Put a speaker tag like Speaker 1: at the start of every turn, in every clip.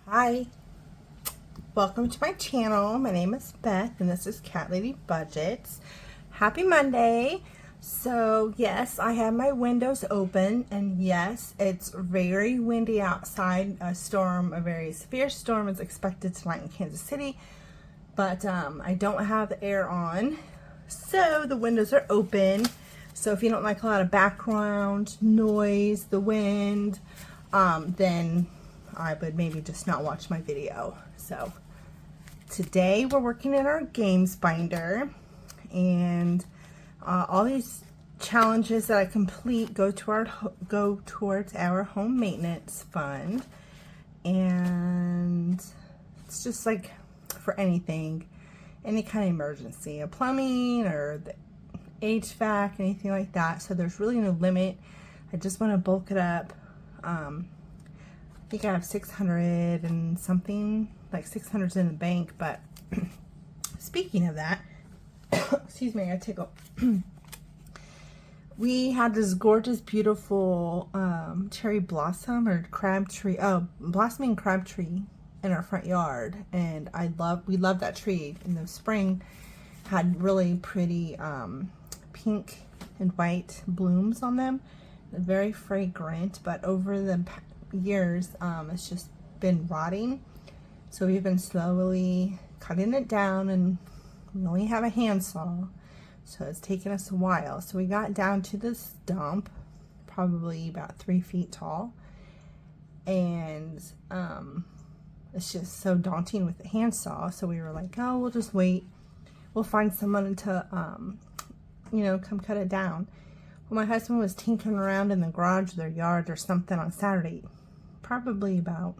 Speaker 1: Hi, welcome to my channel. My name is Beth and this is Cat Lady Budgets. Happy Monday. So yes, I have my windows open and yes, it's very windy outside. A very severe storm is expected tonight in Kansas City, but I don't have the air on, so the windows are open. So if you don't like a lot of background noise, the wind, then I would maybe just not watch my video. So today we're working in our games binder, and all these challenges that I complete go towards our home maintenance fund, and it's just like for anything, any kind of emergency, a plumbing or the HVAC, anything like that. So there's really no limit. I just want to bulk it up. I think I have 600 and something, like 600's in the bank. But speaking of that, excuse me, I tickle. We had this gorgeous, beautiful cherry blossom or crab tree, blossoming crab tree in our front yard, and we love that tree. In the spring, had really pretty pink and white blooms on them, very fragrant. But over the years, it's just been rotting, so we've been slowly cutting it down, and we only have a handsaw, so it's taken us a while. So we got down to this stump, probably about 3 feet tall, and it's just so daunting with the handsaw. So we were like, oh, we'll just wait, we'll find someone to come cut it down. Well, my husband was tinkering around in the garage of their yard or something on Saturday, probably about,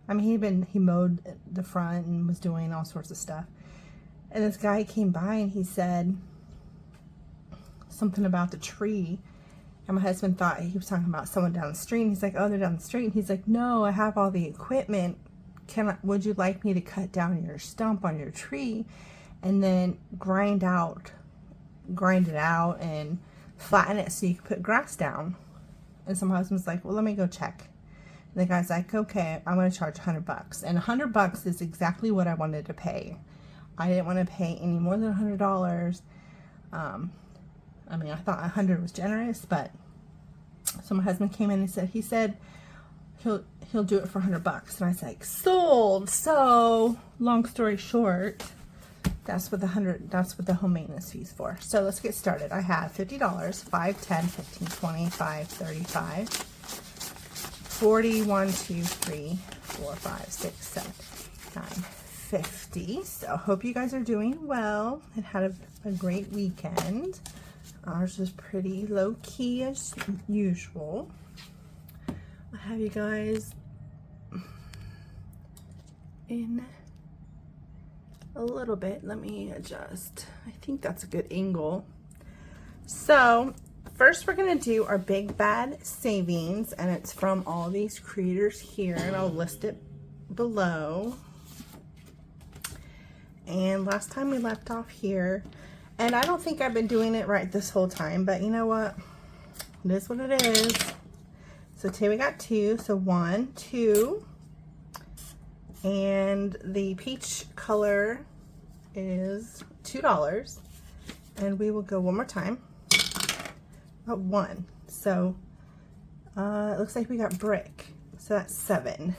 Speaker 1: he mowed the front and was doing all sorts of stuff. And this guy came by and he said something about the tree. And my husband thought he was talking about someone down the street. And he's like, oh, they're down the street. And he's like, no, I have all the equipment. Would you like me to cut down your stump on your tree and then grind it out and flatten it so you can put grass down? And so my husband's like, well, let me go check. And the guy's like, okay, I'm going to charge $100. And $100 is exactly what I wanted to pay. I didn't want to pay any more than $100. I thought 100 was generous, but so my husband came in and he said he'll do it for $100. And I was like, sold. So long story short, that's what the home maintenance fee's for. So let's get started. I have $50, 5, 10, 15, 25, 35, 40, 1, 2, 3, 4, 5, 6, 7, 9, 50. So hope you guys are doing well and had a great weekend. Ours was pretty low key as usual. I'll have you guys in a little bit. Let me adjust. I think that's a good angle. So first we're going to do our big bad savings, and it's from all these creators here, and I'll list it below. And last time we left off here, and I don't think I've been doing it right this whole time, but you know what? It is what it is. So today we got 2, so 1, 2, and the peach color is $2, and we will go one more time. 1. So it looks like we got brick, so that's 7.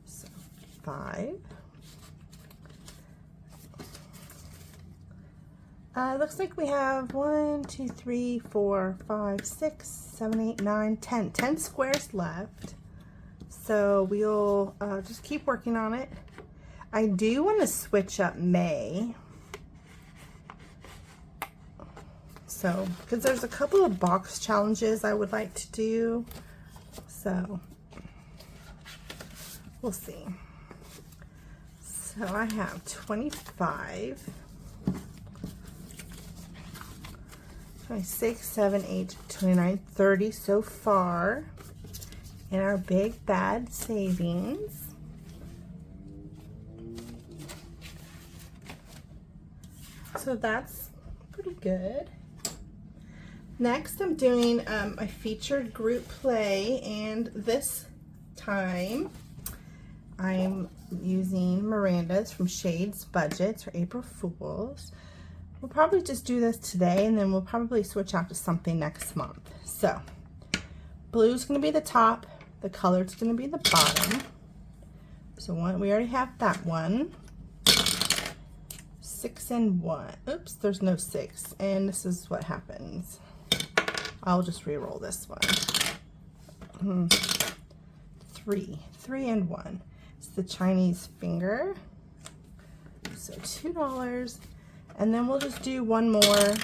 Speaker 1: So 5. Looks like we have 1, 2, 3, 4, 5, 6, 7, 8, 9, 10. 10 squares left. So we'll just keep working on it. I do want to switch up May. So, because there's a couple of box challenges I would like to do. So, we'll see. So I have 25. 26, 7, 8, 29, 30 so far in our big bad savings. So that's pretty good. Next I'm doing a featured group play, and this time, I'm using Miranda's from Shades Budgets for April Fools. We'll probably just do this today, and then we'll probably switch out to something next month. So, blue's going to be the top, the colored's going to be the bottom. So we already have that one. 6 and 1. Oops, there's no 6, and this is what happens. I'll just re-roll this one. 3 and 1. It's the Chinese finger. So $2, and then we'll just do one more.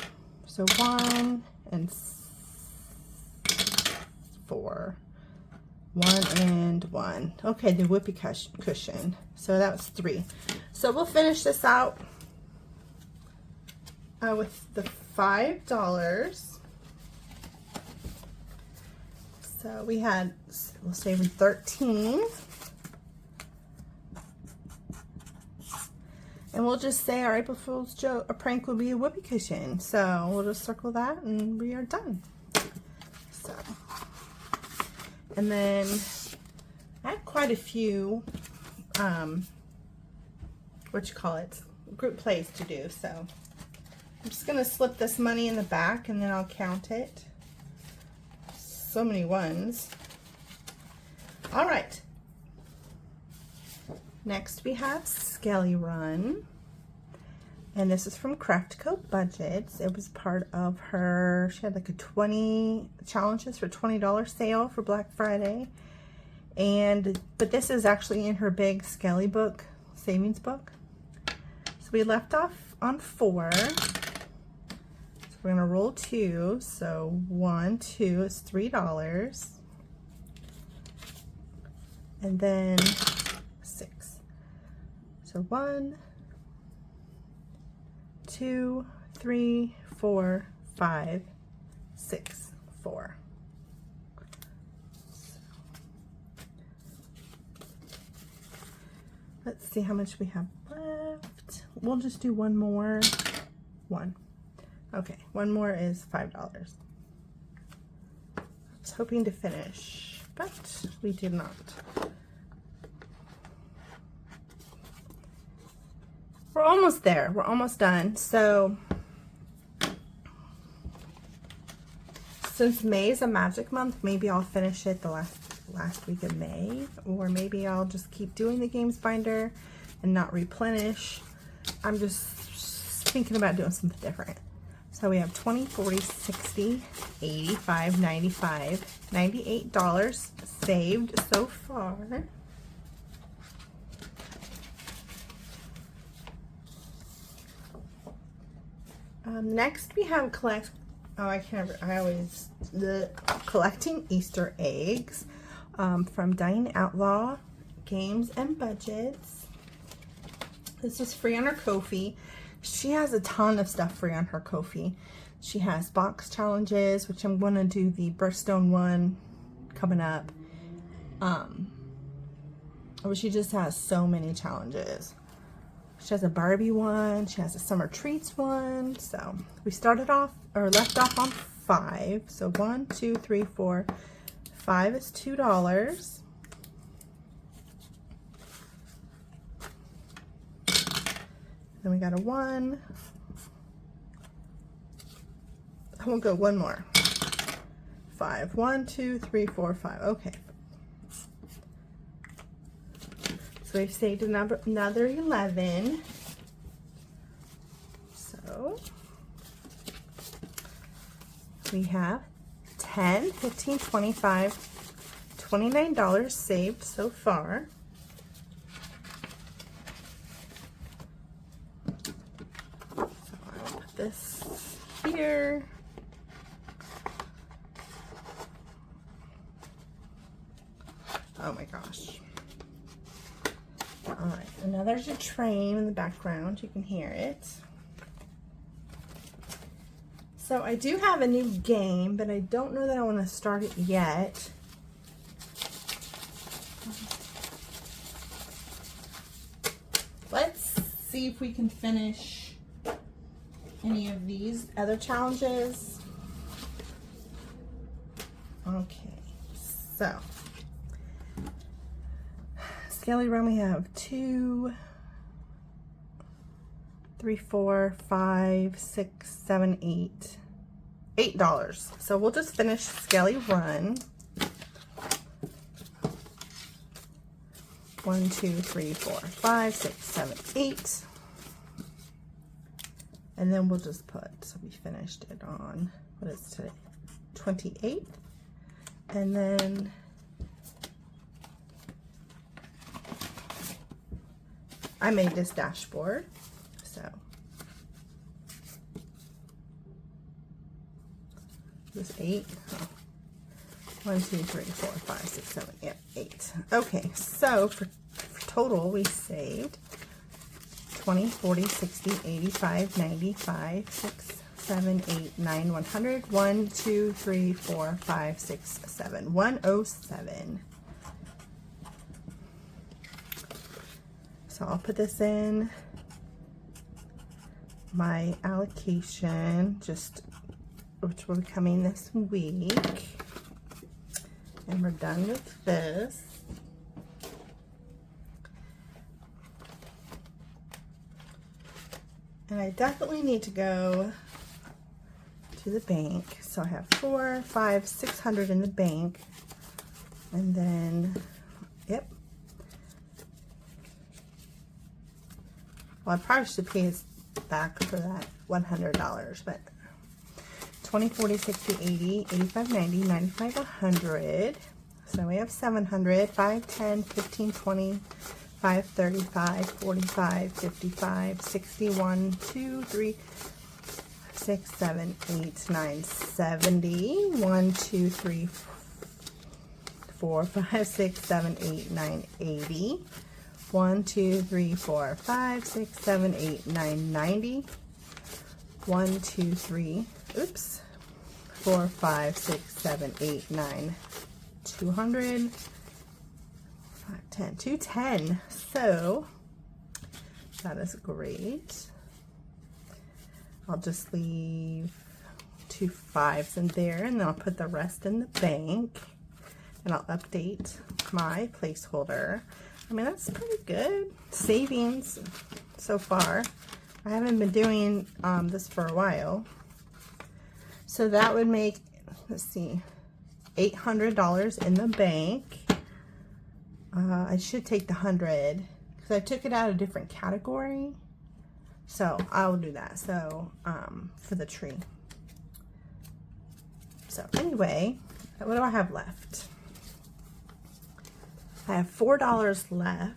Speaker 1: So 1 and 4. 1 and 1. Okay, the whoopee cushion. So that's 3. So we'll finish this out with the $5. So we had, we'll save 13. And we'll just say our April Fool's joke, a prank will be a whoopee cushion. So we'll just circle that and we are done. So, and then I have quite a few, group plays to do. So I'm just gonna slip this money in the back and then I'll count it. So many ones. All right. Next we have Skellie Run. And this is from CraftCoBudgets. It was part of her, she had like a 20 challenges for $20 sale for Black Friday. But this is actually in her big Skellie book, savings book. So we left off on 4. So we're gonna roll 2. So 1, 2 is $3. And then 6. So 1, 2, 3, 4, 5, 6, 4. So, let's see how much we have left. We'll just do one more. 1. Okay, one more is $5. I was hoping to finish, but we did not. We're almost there. We're almost done. So, since May is a magic month, maybe I'll finish it the last week of May, or maybe I'll just keep doing the games binder and not replenish. I'm just thinking about doing something different. So we have 20, 40, 60, 85, 95, $98 saved so far. Next we have collecting Easter eggs from Dining Outlaw Games and Budgets. This is free on her Ko-fi. She has a ton of stuff free on her Ko-fi. She has box challenges, which I'm going to do the birthstone one coming up. She just has so many challenges. She has a Barbie one. She has a summer treats one. So we started off or left off on 5. So 1, 2, 3, 4, 5 is $2. Then we got a 1. I will go one more. 5. 1, 2, 3, 4, 5. Okay. So we've saved another 11. So we have 10, 15, 25, $29 saved so far. So I'll put this here. Oh my gosh. All right, and now there's a train in the background. You can hear it. So I do have a new game, but I don't know that I want to start it yet. Let's see if we can finish any of these other challenges. Okay, so Skellie Run, we have 2, 3, 4, 5, 6, 7, 8. $8. So we'll just finish Skellie Run. 1, 2, 3, 4, 5, 6, 7, 8. And then we'll just put, so we finished it on, what is today? 28th. And then I made this dashboard, so this 8. Oh. 1, 2, 3, 4, 5, 6, 7, yeah, 8. Okay, so for total we saved 20, 40, 60, 85, 95, 6, 7, 8, 9, 100. 1, 2, 3, 4, 5, 6, 7. 107. So I'll put this in my allocation, just which will be coming this week. And we're done with this. And I definitely need to go to the bank. So I have 4, 5, 600 in the bank. And then, yep. Well, I probably should pay us back for that $100, but 20, 40, 60, 80, 85, 90, 95, 100. So we have 700, 5, 10, 15, 20, 5, 35, 45, 55, 61, 2, 3, 6, 7, 8, 9, 70. 1, 2, 3, 4, 5, 6, 7, 8, 9, 80. 1, 2, 3, 4, 5, 6, 7, 8, 9, 90. 1, 2, 3, oops, 4, 5, 6, 7, 8, 9, 200, 5, 10, 210. So that is great. I'll just leave 2 5s in there, and then I'll put the rest in the bank, and I'll update my placeholder. I mean, that's pretty good savings so far. I haven't been doing this for a while. So that would make, let's see, $800 in the bank. I should take the 100 because I took it out of a different category. So I'll do that. So for the tree. So anyway, what do I have left? I have $4 left.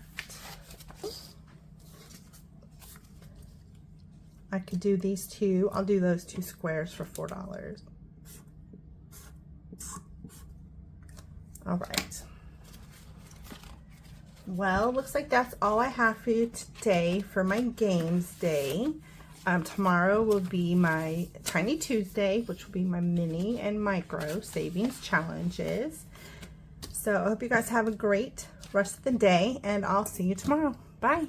Speaker 1: I could do these two. I'll do those 2 squares for $4. All right. Well, looks like that's all I have for you today for my games day. Tomorrow will be my Tiny Tuesday, which will be my mini and micro savings challenges. So I hope you guys have a great rest of the day, and I'll see you tomorrow. Bye.